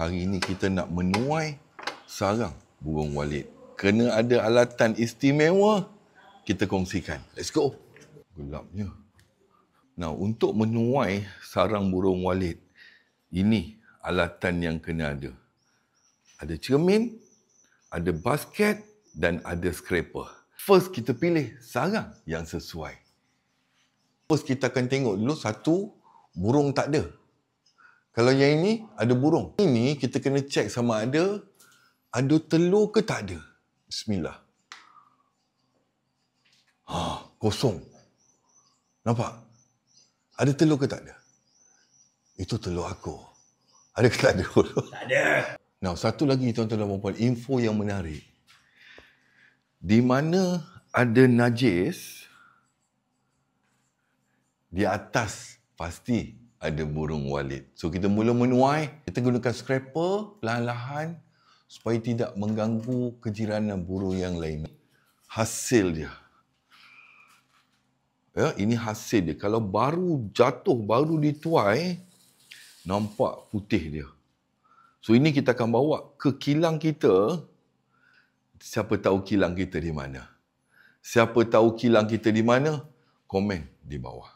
Hari ini kita nak menuai sarang burung walit. Kena ada alatan istimewa, kita kongsikan. Let's go. Gelapnya. Nah, untuk menuai sarang burung walit, ini alatan yang kena ada. Ada cermin, ada basket dan ada scraper. First, kita pilih sarang yang sesuai. First, kita akan tengok dulu satu, burung tak ada. Kalau yang ini, ada burung. Ini kita kena cek sama ada telur ke tak ada. Bismillah. Kosong. Nampak? Ada telur ke tak ada? Itu telur aku. Ada ke tak ada? Tak ada. Nah, satu lagi tuan-tuan dan puan-puan, info yang menarik. Di mana ada najis, di atas pasti ada burung walit. So, kita mula menuai. Kita gunakan scraper perlahan-lahan supaya tidak mengganggu kejiranan burung yang lain. Hasil dia. Ya, ini hasil dia. Kalau baru jatuh, baru dituai, nampak putih dia. So, ini kita akan bawa ke kilang kita. Siapa tahu kilang kita di mana? Siapa tahu kilang kita di mana? Komen di bawah.